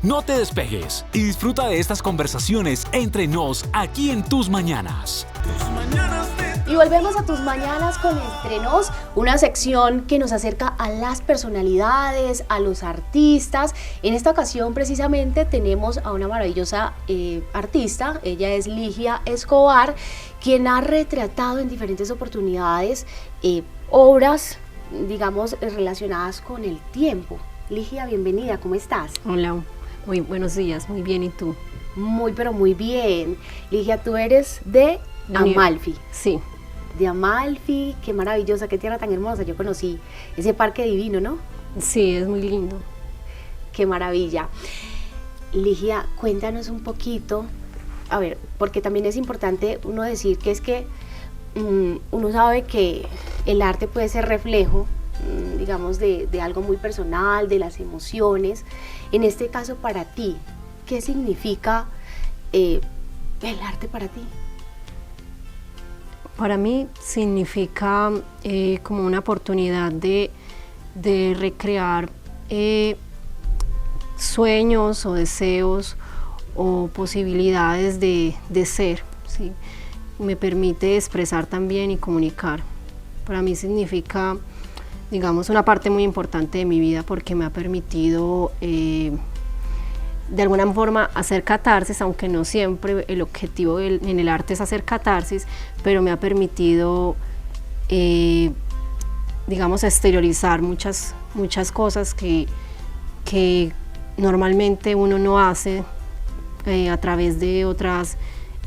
No te despegues y disfruta de estas conversaciones entre nos aquí en Tus Mañanas. Y volvemos a Tus Mañanas con Entre Nos, una sección que nos acerca a las personalidades, a los artistas. En esta ocasión precisamente tenemos a una maravillosa artista, ella es Ligia Escobar, quien ha retratado en diferentes oportunidades obras, digamos, relacionadas con el tiempo. Ligia, bienvenida, ¿cómo estás? Hola, muy buenos días, muy bien, ¿y tú? Muy, pero muy bien. Ligia, tú eres de Amalfi. Sí. De Amalfi, qué maravillosa, qué tierra tan hermosa. Yo conocí ese parque divino, ¿no? Sí, es muy lindo. Qué maravilla. Ligia, cuéntanos un poquito, a ver, porque también es importante uno decir que es que uno sabe que el arte puede ser reflejo, digamos, de algo muy personal, de las emociones. En este caso, para ti, ¿qué significa el arte para ti? Para mí significa como una oportunidad de recrear sueños o deseos o posibilidades de ser, ¿sí? Me permite expresar también y comunicar. Para mí significa, digamos, una parte muy importante de mi vida porque me ha permitido de alguna forma hacer catarsis, aunque no siempre el objetivo en el arte es hacer catarsis, pero me ha permitido, digamos, exteriorizar muchas cosas que normalmente uno no hace a través de otras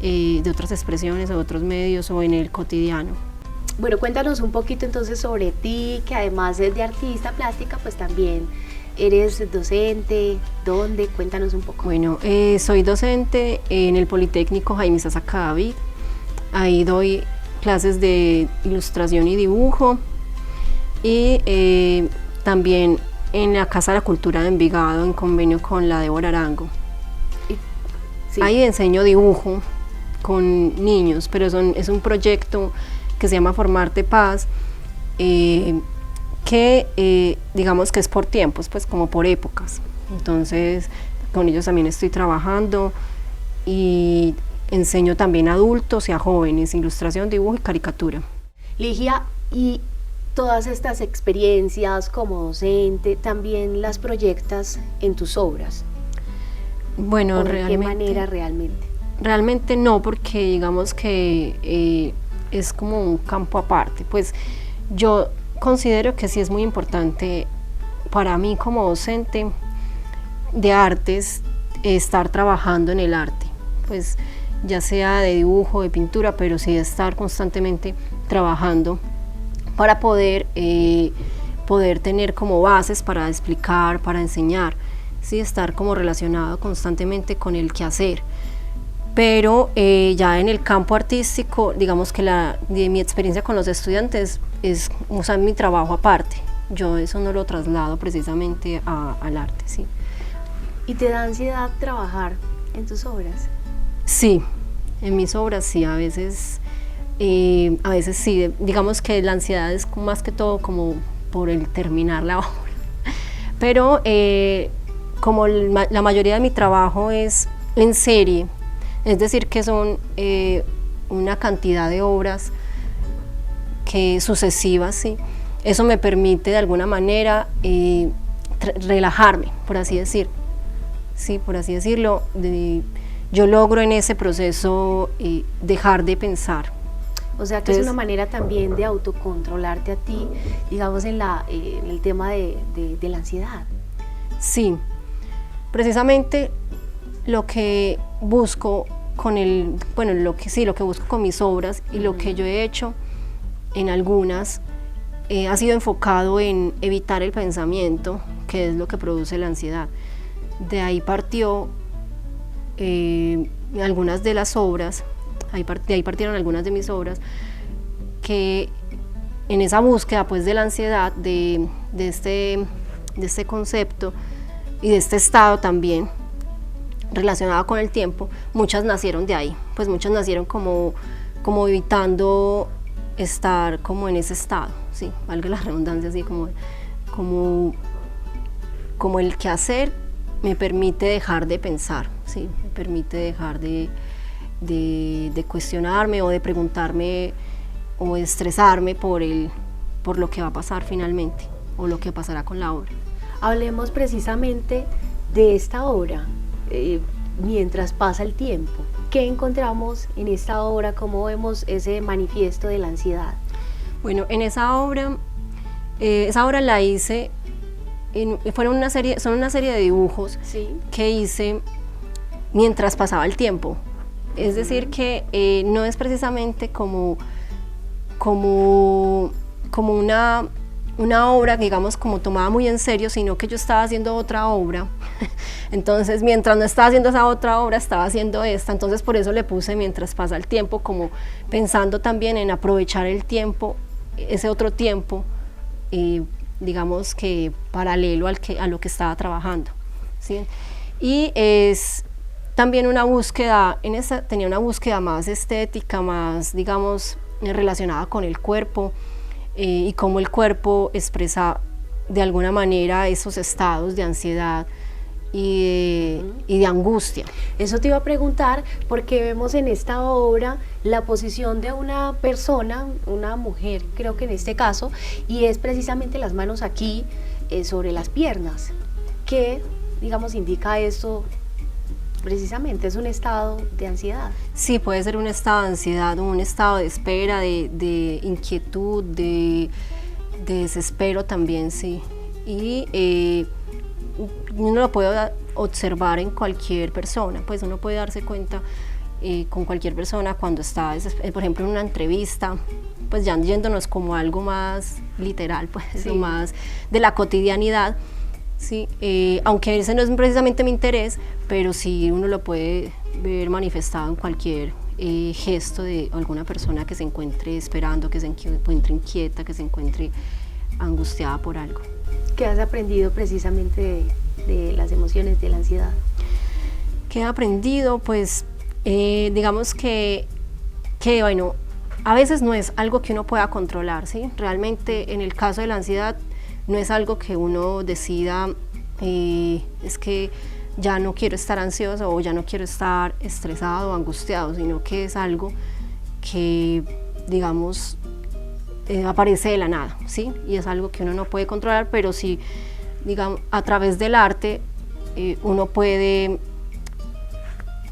expresiones o otros medios o en el cotidiano. Bueno, cuéntanos un poquito entonces sobre ti, que además de artista plástica, pues también eres docente. ¿Dónde? Cuéntanos un poco. Bueno, soy docente en el Politécnico Jaime Sasaka David. Ahí doy clases de ilustración y dibujo. Y también en la Casa de la Cultura de Envigado, en convenio con la Débora Arango. Sí. Ahí enseño dibujo con niños, pero es un proyecto que se llama Formarte Paz, que digamos que es por tiempos, pues como por épocas. Entonces con ellos también estoy trabajando y enseño también a adultos y a jóvenes, ilustración, dibujo y caricatura. Ligia, y todas estas experiencias como docente, ¿también las proyectas en tus obras? Bueno, ¿de qué manera realmente? Realmente no, porque digamos que es como un campo aparte. Pues yo considero que sí es muy importante para mí como docente de artes estar trabajando en el arte, pues ya sea de dibujo, de pintura, pero sí de estar constantemente trabajando para poder tener como bases para explicar, para enseñar, sí, estar como relacionado constantemente con el quehacer. Pero ya en el campo artístico, digamos que de mi experiencia con los estudiantes es usar mi trabajo aparte. Yo eso no lo traslado precisamente al arte, sí. ¿Y te da ansiedad trabajar en tus obras? Sí, en mis obras sí, a veces sí. Digamos que la ansiedad es más que todo como por el terminar la obra. Pero como la mayoría de mi trabajo es en serie, es decir, que son una cantidad de obras sucesivas, ¿sí? Eso me permite de alguna manera relajarme, por así decir. Sí, por así decirlo. Yo logro en ese proceso dejar de pensar. O sea que entonces, es una manera también de autocontrolarte a ti, digamos, en el tema de la ansiedad. Sí, precisamente lo que busco lo que busco con mis obras y lo que yo he hecho en algunas ha sido enfocado en evitar el pensamiento, que es lo que produce la ansiedad. De ahí partió algunas de las obras, de ahí partieron algunas de mis obras, que en esa búsqueda pues de la ansiedad, de este concepto y de este estado también relacionado con el tiempo, muchas nacieron de ahí, pues muchas nacieron como evitando estar como en ese estado, sí, valga la redundancia, así como el quehacer me permite dejar de pensar, ¿sí? Me permite dejar de cuestionarme o de preguntarme o de estresarme por lo que va a pasar finalmente o lo que pasará con la obra. Hablemos precisamente de esta obra, mientras pasa el tiempo. ¿Qué encontramos en esta obra? ¿Cómo vemos ese manifiesto de la ansiedad? Bueno, en esa obra la hice, son una serie de dibujos, ¿sí?, que hice mientras pasaba el tiempo. Es decir, que no es precisamente como una obra, digamos, como tomada muy en serio, sino que yo estaba haciendo otra obra. Entonces, mientras no estaba haciendo esa otra obra, estaba haciendo esta. Entonces, por eso le puse mientras pasa el tiempo, como pensando también en aprovechar el tiempo, ese otro tiempo, digamos que paralelo a lo que estaba trabajando, ¿sí? Y es también una búsqueda, tenía una búsqueda más estética, más, digamos, relacionada con el cuerpo, y cómo el cuerpo expresa de alguna manera esos estados de ansiedad y de angustia. Eso te iba a preguntar, porque vemos en esta obra la posición de una persona, una mujer, creo que en este caso, y es precisamente las manos aquí sobre las piernas. ¿Qué, digamos, indica esto? Precisamente es un estado de ansiedad. Sí, puede ser un estado de ansiedad, un estado de espera, de inquietud, de desespero también, sí. Y uno lo puede observar en cualquier persona, pues uno puede darse cuenta con cualquier persona cuando está, por ejemplo, en una entrevista, pues ya yéndonos como algo más literal, pues, sí, más de la cotidianidad. Sí, aunque ese no es precisamente mi interés, pero sí uno lo puede ver manifestado en cualquier gesto de alguna persona que se encuentre esperando, que se encuentre inquieta, que se encuentre angustiada por algo. ¿Qué has aprendido precisamente de las emociones, de la ansiedad? ¿Qué he aprendido? Pues digamos que bueno, a veces no es algo que uno pueda controlar, ¿sí? Realmente en el caso de la ansiedad no es algo que uno decida, es que ya no quiero estar ansioso o ya no quiero estar estresado o angustiado, sino que es algo que, digamos, aparece de la nada, ¿sí? Y es algo que uno no puede controlar, pero sí, digamos, a través del arte uno puede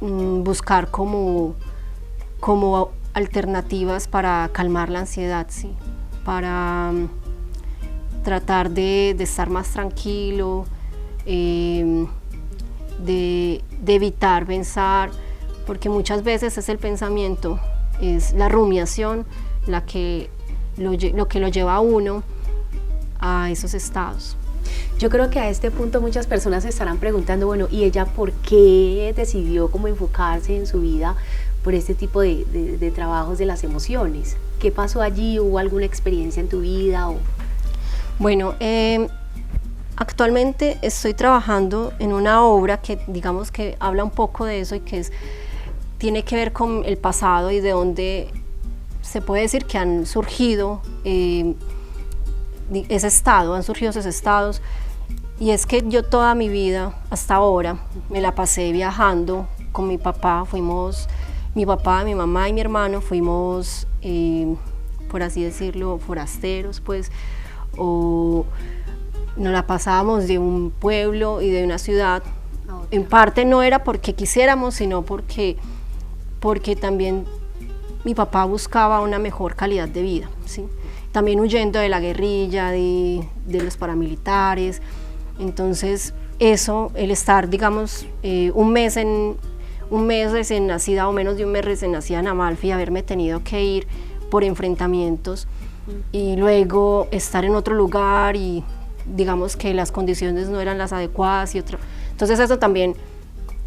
buscar como alternativas para calmar la ansiedad, ¿sí? Para tratar de estar más tranquilo, de evitar pensar, porque muchas veces es el pensamiento, es la rumiación lo que lo lleva a uno a esos estados. Yo creo que a este punto muchas personas se estarán preguntando, bueno, ¿y ella por qué decidió como enfocarse en su vida por este tipo de trabajos de las emociones? ¿Qué pasó allí? ¿Hubo alguna experiencia en tu vida? Bueno, actualmente estoy trabajando en una obra que, digamos, que habla un poco de eso y que tiene que ver con el pasado y de donde se puede decir que han surgido han surgido esos estados. Y es que yo toda mi vida, hasta ahora, me la pasé viajando con mi papá. Mi papá, mi mamá y mi hermano fuimos, por así decirlo, forasteros, pues, o nos la pasábamos de un pueblo y de una ciudad. En parte no era porque quisiéramos, sino porque también mi papá buscaba una mejor calidad de vida, ¿sí? También huyendo de la guerrilla, de los paramilitares. Entonces eso, el estar, digamos, un mes recién nacida o menos de un mes recién nacida en Amalfi, haberme tenido que ir por enfrentamientos y luego estar en otro lugar y digamos que las condiciones no eran las adecuadas entonces eso también,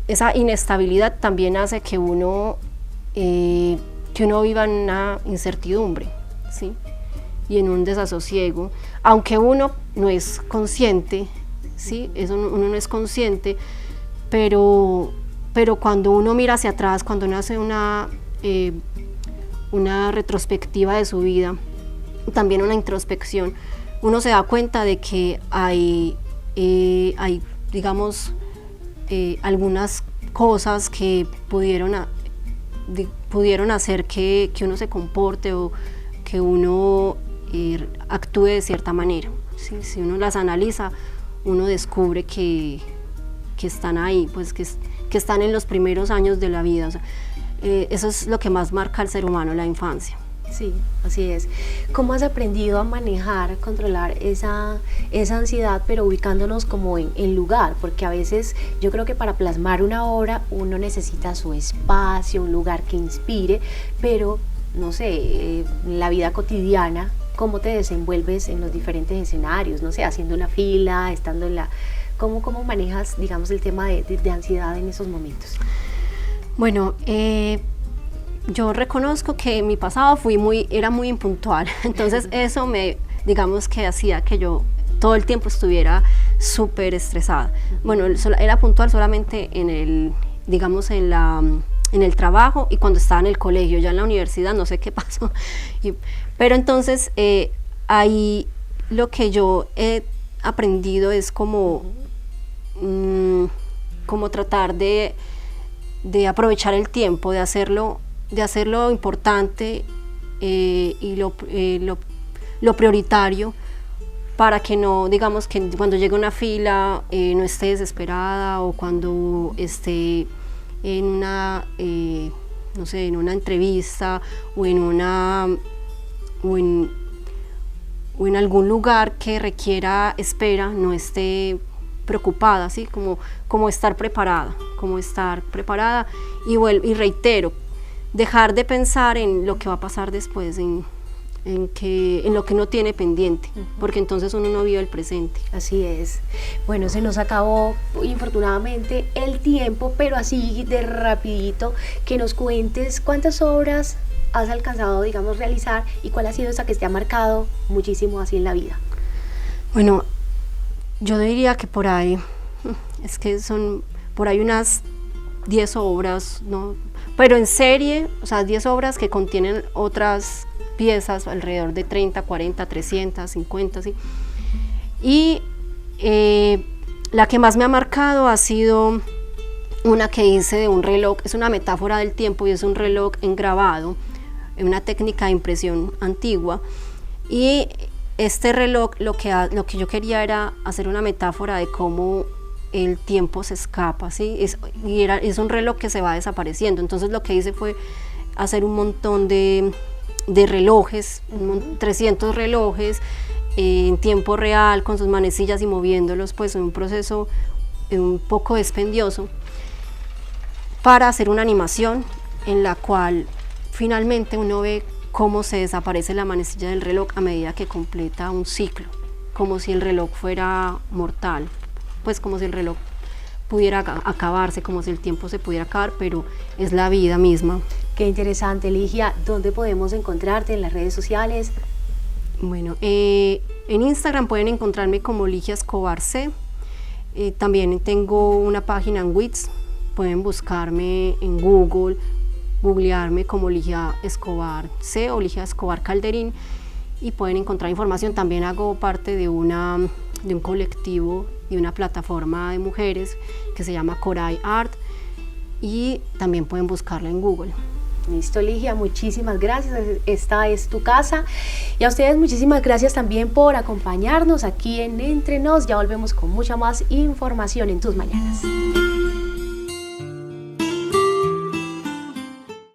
esa inestabilidad también hace que uno viva en una incertidumbre, ¿sí? Y en un desasosiego, aunque uno no es consciente, ¿sí? Uno no es consciente, pero cuando uno mira hacia atrás, cuando uno hace una retrospectiva de su vida, también una introspección, uno se da cuenta de que hay digamos, algunas cosas que pudieron hacer que uno se comporte o que uno actúe de cierta manera. ¿Sí? Si uno las analiza, uno descubre que están ahí, pues que están en los primeros años de la vida. O sea, eso es lo que más marca al ser humano, la infancia. Sí, así es. ¿Cómo has aprendido a manejar, controlar esa ansiedad, pero ubicándonos como en lugar? Porque a veces yo creo que para plasmar una obra uno necesita su espacio, un lugar que inspire, pero no sé, la vida cotidiana, ¿cómo te desenvuelves en los diferentes escenarios? No sé, haciendo una fila, estando en la... ¿Cómo manejas, digamos, el tema de ansiedad en esos momentos? Bueno, yo reconozco que en mi pasado era muy impuntual, entonces eso digamos que hacía que yo todo el tiempo estuviera súper estresada. Bueno, era puntual solamente en el trabajo y cuando estaba en el colegio. Ya en la universidad no sé qué pasó, pero entonces ahí lo que yo he aprendido es como tratar de aprovechar el tiempo, de hacerlo importante y lo prioritario, para que no, digamos, que cuando llegue una fila no esté desesperada, o cuando esté en una, no sé, en una entrevista o en algún lugar que requiera espera, no esté preocupada, ¿sí? Como estar preparada y reitero, dejar de pensar en lo que va a pasar después, en lo que no tiene pendiente, porque entonces uno no vive el presente. Así es. Bueno, se nos acabó infortunadamente el tiempo, pero así de rapidito, que nos cuentes cuántas obras has alcanzado, digamos, realizar, y cuál ha sido esa que te ha marcado muchísimo así en la vida. Bueno, yo diría que por ahí unas 10 obras, ¿no? Pero en serie, o sea, 10 obras que contienen otras piezas, alrededor de 30, 40, 300, 50, ¿sí? Y la que más me ha marcado ha sido una que hice de un reloj. Es una metáfora del tiempo y es un reloj engravado, una técnica de impresión antigua, y este reloj lo que yo quería era hacer una metáfora de cómo el tiempo se escapa, ¿sí? Es un reloj que se va desapareciendo. Entonces lo que hice fue hacer un montón de relojes, 300 relojes en tiempo real, con sus manecillas y moviéndolos, pues en un proceso un poco dispendioso, para hacer una animación en la cual finalmente uno ve cómo se desaparece la manecilla del reloj a medida que completa un ciclo, como si el reloj fuera mortal, pues como si el reloj pudiera acabarse, como si el tiempo se pudiera acabar, pero es la vida misma. Qué interesante, Ligia. ¿Dónde podemos encontrarte en las redes sociales? Bueno, en Instagram pueden encontrarme como Ligia Escobar C. También tengo una página en Wix, pueden buscarme en Google, googlearme como Ligia Escobar C o Ligia Escobar Calderín, y pueden encontrar información. También hago parte de un colectivo y una plataforma de mujeres que se llama Coray Art, y también pueden buscarla en Google. Listo, Ligia, muchísimas gracias. Esta es tu casa. Y a ustedes muchísimas gracias también por acompañarnos aquí en Entre Nos. Ya volvemos con mucha más información en tus mañanas.